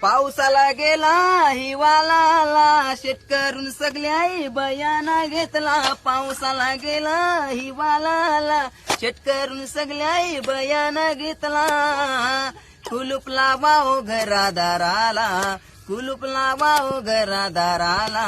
पावसाला गेला हिवाळा आला, शेतकरून सगळ्या बयाना घेतला. पावसाला गेला हिवाळा आला, शेतकरून सगळ्या बयाना घेतला. कुलूप लावाओ घरादाराला, कुलूप लावाओ घरादाराला.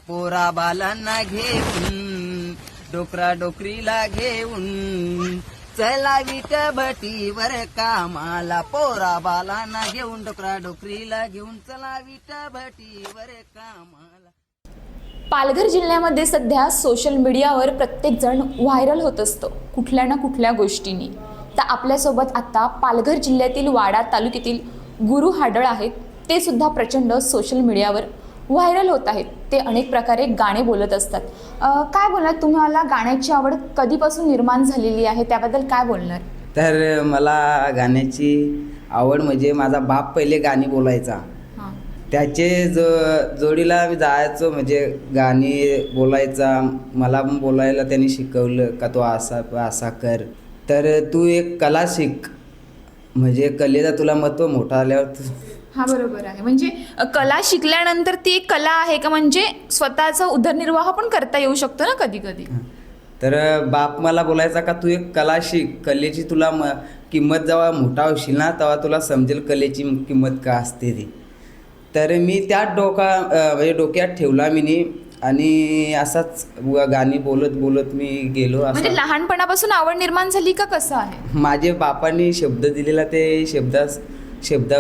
पोरा बालांना घेऊन, डोकरा डोकरीला घेऊन, चला विटभटीवर कामाला. पोरा बालांना घेऊन, डोकरा डोकरीला घेऊन, चला विटभटीवर कामाला. पालघर जिल्ह्यामध्ये सध्या सोशल मीडियावर प्रत्येक जण व्हायरल होत असतो कुठल्या ना कुठल्या गोष्टींनी. तर आपल्यासोबत आता पालघर जिल्ह्यातील वाडा तालुक्यातील गुरु हाडळ आहेत. ते सुद्धा प्रचंड सोशल मीडियावर व्हायरल होत आहेत. ते अनेक प्रकारे गाणे बोलत असतात. काय बोलणार, तुम्हाला गाण्याची आवड कधीपासून निर्माण झालेली आहे, त्याबद्दल काय बोलणार? तर मला गाण्याची आवड म्हणजे माझा बाप पहिले गाणी बोलायचा. त्याचे जोडीला मी जायचो, म्हणजे गाणी बोलायचा. मला पण बोलायला त्यांनी शिकवलं का तो असा कर. तर तू एक कला शिक, म्हणजे कलेचा तुला महत्त्व मोठा आल्यावर. हा बरोबर आहे. म्हणजे कला शिकल्यानंतर ती एक कला आहे का, म्हणजे स्वतःचा उदरनिर्वाह पण करता येऊ शकतो ना कधी कधी. तर बाप मला बोलायचा का तू एक कला शिक, कलेची तुला किंमत जेव्हा मोठा होशील ना तेव्हा तुला समजेल कलेची किंमत का असते ती. तर मी त्यात म्हणजे डोक्यात ठेवला मी, आणि असाच गाणी बोलत बोलत मी गेलो. म्हणजे लहानपणापासून आवड निर्माण झाली का, कसं आहे? माझे बापांनी शब्द दिलेला ते शब्द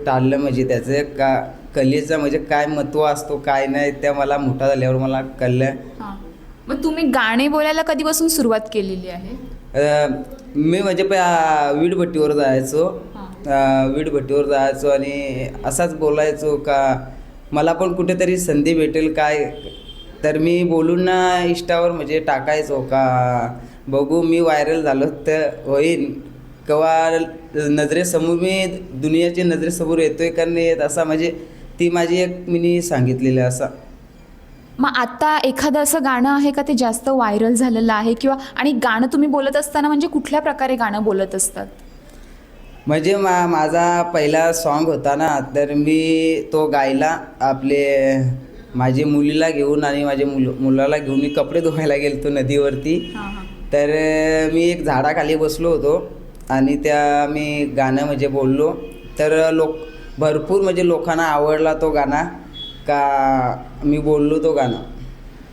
टाळलं, म्हणजे त्याचं का कलेचं म्हणजे काय महत्त्व असतो काय नाही त्या मला मोठा झाल्यावर मला कळलं. मग तुम्ही गाणे बोलायला कधीपासून सुरुवात केलेली आहे? मी म्हणजे वीटभट्टीवर जायचो आणि असाच बोलायचो का मला पण कुठेतरी संधी भेटेल काय. तर मी बोलून ना इंस्टावर म्हणजे टाकायचो का बघू मी व्हायरल झालो तर होईल, केव्हा नजरेसमोर मी दुनियाच्या नजरेसमोर येतोय का नाही येत, असा म्हणजे ती माझी एक मी सांगितलेलं असा. मग आता एखादं असं गाणं आहे का ते जास्त व्हायरल झालेलं आहे, किंवा आणि गाणं तुम्ही बोलत असताना म्हणजे कुठल्या प्रकारे गाणं बोलत असतात? म्हणजे माझा पहिला सॉन्ग होता ना, तर मी तो गायला माझी मुलीला घेऊन आणि माझ्या मुलाला घेऊन मी कपडे धुवायला गेलतो नदीवरती. तर मी एक झाडाखाली बसलो होतो आणि मी गाणं म्हणजे बोललो. तर भरपूर म्हणजे लोकांना आवडला तो गाणं का मी बोललो तो गाणं.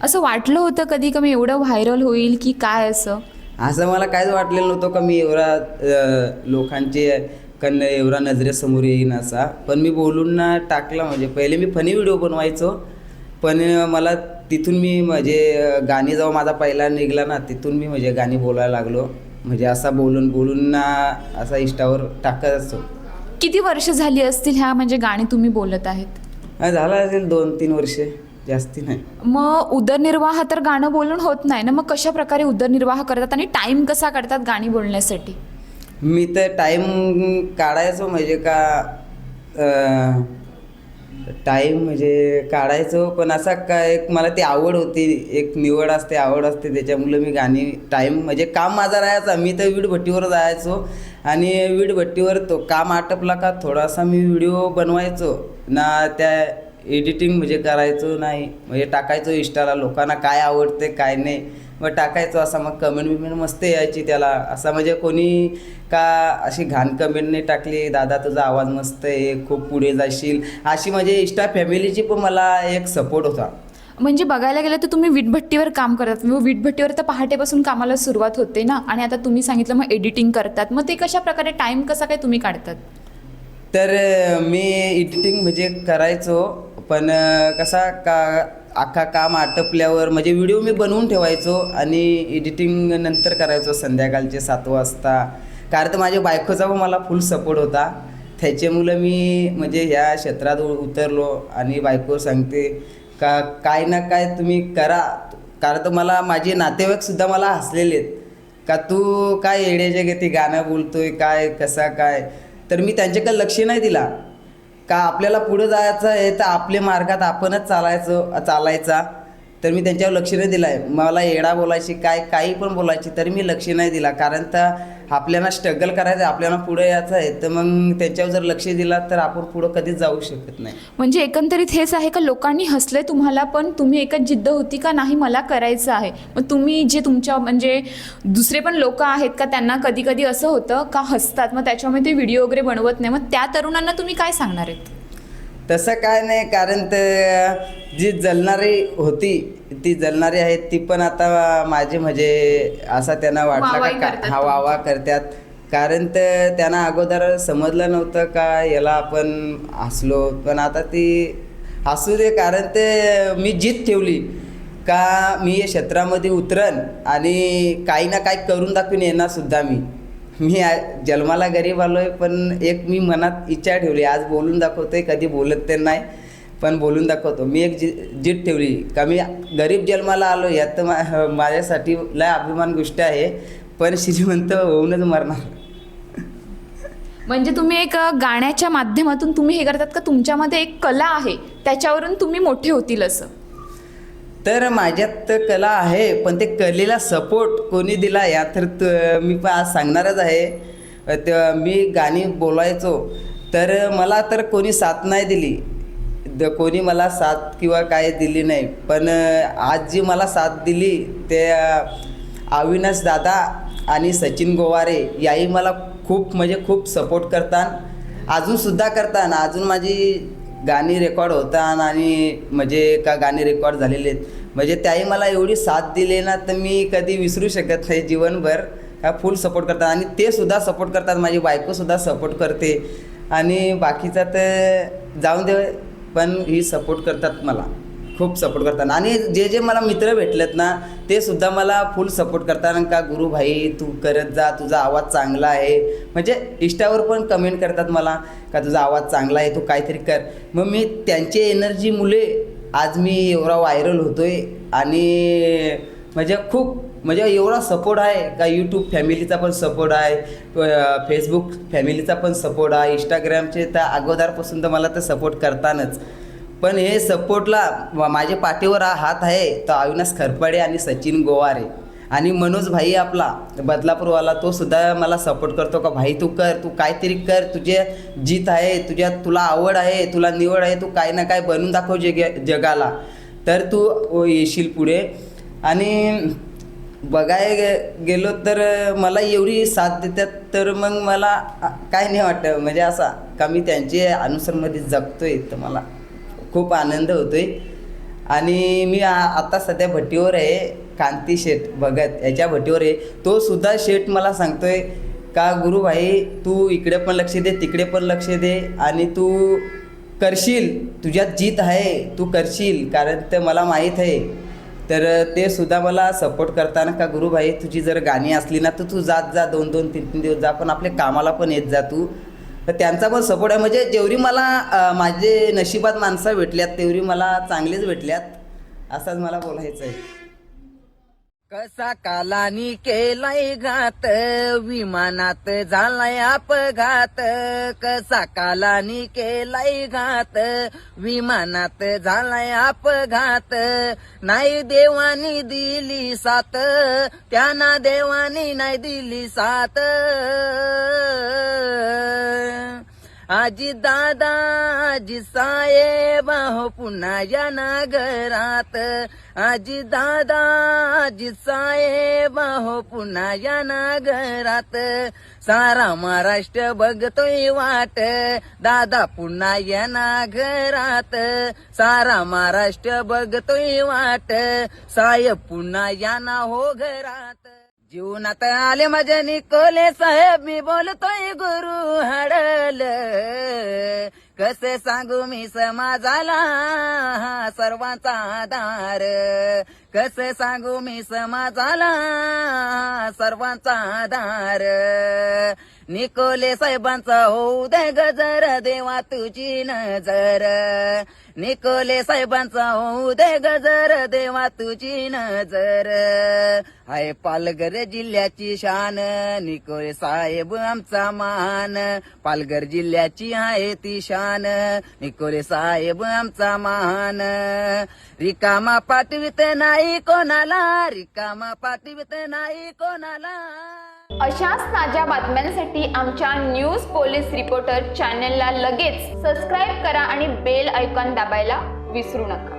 असं वाटलं होतं कधी का मी एवढं व्हायरल होईल की काय? असं मला काहीच वाटलेलं नव्हतं का मी एवढा लोकांचे कडनं एवढा नजरेसमोर येईन असा. पण मी बोलून ना टाकला. म्हणजे पहिले मी फनी व्हिडिओ बनवायचो, पण मला तिथून मी म्हणजे गाणी जेव्हा माझा पहिला निघाला ना तिथून मी म्हणजे गाणी बोलायला लागलो. म्हणजे असा बोलून ना असा इंस्टावर टाकत असतो. किती वर्ष झाली असतील ह्या म्हणजे गाणी तुम्ही बोलत आहेत? झालं असेल 2-3 वर्षे, जास्ती नाही. मग उदरनिर्वाह तर गाणं बोलून होत नाही ना, मग कशा प्रकारे उदरनिर्वाह करतात आणि टाइम कसा काढतात गाणी बोलण्यासाठी? मी तर टाईम काढायचो म्हणजे टाईम म्हणजे काढायचो, पण असा काय एक मला ती आवड होती, एक निवड असते आवड असते, त्याच्यामुळे मी गाणी टाईम म्हणजे काम माझा राहायचा. मी तर वीटभट्टीवर जायचो आणि वीटभट्टीवर तो काम आटपला का थोडासा मी व्हिडिओ बनवायचो ना, त्या एडिटिंग म्हणजे करायचो नाही, म्हणजे टाकायचो इंस्टाला. लोकांना काय आवडते काय नाही मग टाकायचो. असा मग कमेंट मस्त यायची त्याला. असा म्हणजे कोणी का अशी घाण कमेंट नाही टाकली, दादा तुझा आवाज मस्त आहे, खूप पुढे जाशील, अशी म्हणजे इंस्टा फॅमिलीची पण मला एक सपोर्ट होता. म्हणजे बघायला गेलं तर तुम्ही वीटभट्टीवर काम करतात. मग वीटभट्टीवर तर पहाटेपासून कामाला सुरुवात होते ना, आणि आता तुम्ही सांगितलं मग एडिटिंग करतात. मग ते कशा प्रकारे टाईम कसा काय तुम्ही काढतात? तर मी एडिटिंग म्हणजे करायचो, पण कसा का अख्खा काम आटपल्यावर म्हणजे व्हिडिओ मी बनवून ठेवायचो आणि एडिटिंग नंतर करायचो संध्याकाळचे 7 वाजता. कारण तर माझ्या बायकोचा पण मला फुल सपोर्ट होता. त्याच्यामुळं मी म्हणजे ह्या क्षेत्रात उतरलो आणि बायको सांगते का काय ना काय तुम्ही करा. कारण तर मला माझे नातेवाईकसुद्धा मला हसलेले आहेत का तू काय येड्याच्या गती गाणं बोलतोय काय कसा काय. तर मी त्यांच्याकडे लक्ष नाही दिला का आपल्याला पुढं जायचं आहे तर आपल्या मार्गात आपणच चालायचा. तर मी त्यांच्यावर लक्ष नाही दिलं आहे. मला येडा बोलायची काही पण बोलायची तरी मी लक्ष नाही दिला, कारण तर आपल्याला स्ट्रगल करायचं आहे, आपल्याला पुढे यायचं आहे. तर मग त्यांच्यावर जर लक्ष दिला तर आपण पुढं कधीच जाऊ शकत नाही. म्हणजे एकंदरीत हेच आहे का लोकांनी हसले तुम्हाला, पण तुम्ही एकच जिद्द होती का नाही मला करायचं आहे. मग तुम्ही जे तुमच्या म्हणजे दुसरे पण लोक आहेत का त्यांना कधी कधी असं होतं का हसतात, मग त्याच्यामुळे ते व्हिडिओ वगैरे बनवत नाही, मग त्या तरुणांना तुम्ही काय सांगणार आहेत? तसं काय नाही, कारण तर जी जलणारी होती ती जलणारी आहे ती पण आता माझे म्हणजे असा त्यांना वाटला वाहवाही का करतात हा वावा करतात, कारण तर त्यांना अगोदर समजलं नव्हतं का याला आपण हसलो. पण आता ती हसू दे, कारण ते मी जिद्द ठेवली का मी या क्षेत्रामध्ये उतरन आणि काही ना काही करून दाखवून येणार सुद्धा. मी जन्माला गरीब आलो आहे, पण एक मी मनात इच्छा ठेवली, आज बोलून दाखवतोय. कधी बोलत ते नाही पण बोलून दाखवतो. मी एक जिद्द ठेवली का मी गरीब जन्माला आलो, यात माझ्यासाठी लय अभिमान गोष्ट आहे, पण श्रीमंत होऊनच मरणार. म्हणजे तुम्ही एक गाण्याच्या माध्यमातून तुम्ही हे करतात का तुमच्यामध्ये एक कला आहे त्याच्यावरून तुम्ही मोठे होतील असं? तर माझ्यात कला आहे, पण ते कलेला सपोर्ट कोणी दिला या तर मी पण आज सांगणारच आहे. मी गाणी बोलायचो तर मला तर कोणी साथ नाही दिली, कोणी मला साथ किंवा काय दिली नाही. पण आज जी मला साथ दिली ते अविनाश दादा आणि सचिन गोवारे याही मला खूप म्हणजे खूप सपोर्ट करतात, अजूनसुद्धा करतात. अजून माझी गाणी रेकॉर्ड होतात आणि म्हणजे का गाणी रेकॉर्ड झालेले आहेत, म्हणजे त्याही मला एवढी साथ दिली ना तर मी कधी विसरू शकत नाही जीवनभर. का फुल सपोर्ट करतात आणि ते सुद्धा सपोर्ट करतात, माझी बायकोसुद्धा सपोर्ट करते आणि बाकीचा तर जाऊन दे, पण ही सपोर्ट करतात, मला खूप सपोर्ट करतात. आणि जे मला मित्र भेटलेत ना ते सुद्धा मला फुल सपोर्ट करतात का गुरु भाई तू करत जा, तुझा आवाज चांगला आहे. म्हणजे इंस्टावर पण कमेंट करतात मला का तुझा आवाज चांगला आहे, तू काहीतरी कर. मग मी त्यांची एनर्जीमुळे आज मी एवढा व्हायरल होतोय आणि म्हणजे खूप म्हणजे एवढा सपोर्ट आहे का यूट्यूब फॅमिलीचा पण सपोर्ट आहे, फेसबुक फॅमिलीचा पण सपोर्ट आहे, इंस्टाग्रामचे तर अगोदरपासून तर मला तर सपोर्ट करतानच. पण हे सपोर्टला माझ्या पाठीवर हात आहे तो अविनाश खरपाडे आणि सचिन गोवारे आणि मनोज भाई आपला बदलापूरवाला, तो सुद्धा मला सपोर्ट करतो का भाई तू कर, तू काहीतरी कर, तुझे जीत आहे, तुला आवड आहे, तुला निवड आहे, तू काही ना काय बनवून दाखव जगाला तर तू येशील पुढे. आणि बघायला गेलो तर मला एवढी साथ देतात तर मग मला काय नाही वाटतं, म्हणजे असा का मी त्यांचे अनुसरमध्ये जगतोय तर मला खूप आनंद होतोय. आणि मी आता सध्या भट्टीवर आहे, कांती शेठ भगत याच्या भट्टीवर आहे. तो सुद्धा शेठ मला सांगतोय का गुरु भाई तू इकडे पण लक्ष दे, तिकडे पण लक्ष दे आणि तू करशील, तुझ्यात जीत आहे, तू करशील, कारण ते मला माहीत आहे. तर ते सुद्धा मला सपोर्ट करताना का गुरु भाई तुझी जर गाणी असली ना तर तू जात जा, 2-2, 3-3 दिवस जा, पण आपल्या कामाला पण येत जा तू. तर त्यांचा पण सपोर्ट आहे. म्हणजे जेवढी मला माझे नशिबात माणसं भेटल्यात तेवढी मला चांगलीच भेटल्यात, असंच मला बोलायचं आहे. कसा कालानी केलाय घात, विमानात झालाय अपघात. कसा कालानी केलाय घात, विमानात झालाय अपघात. नाही देवानी दिली साथ, त्यांना देवानी नाही दिली साथ. आजी दादा आजी साहेब हो पुन्हा या नगरात. आजी दादा आजी साहेब हो पुन्हा या नगरात. सारा महाराष्ट्र बघतोय वाट, दादा पुन्हा या घरात. सारा महाराष्ट्र बघतोय वाट, साहेब पुन्हा या ना हो घरात. जीवनात आले माझ्या निकोले साहेब, मी बोलतोय गुरु हडल. कसे सांगू मी समाजाला सर्वांचा आधार. कसं सांगू मी समाजाला सर्वांचा आधार निकोले साहेबांचा होऊ दे गजर देवा तुझी नजर निकोले साहेबांचा होऊ दे गजर देवा तुझी नजर आहे पालघर जिल्ह्याची शान निकोले साहेब आमचा मान पालघर जिल्ह्याची आहे ती शान निकोले साहेब आमचा मान रिकामा पाठवित नाही कोणाला रिकामा पाठवित नाही कोणाला. अशाच ताज्या बातम्यांसाठी आमच्या न्यूज पोलीस रिपोर्टर चॅनलला लगेच सबस्क्राईब करा आणि बेल आयकॉन दाबायला विसरू नका.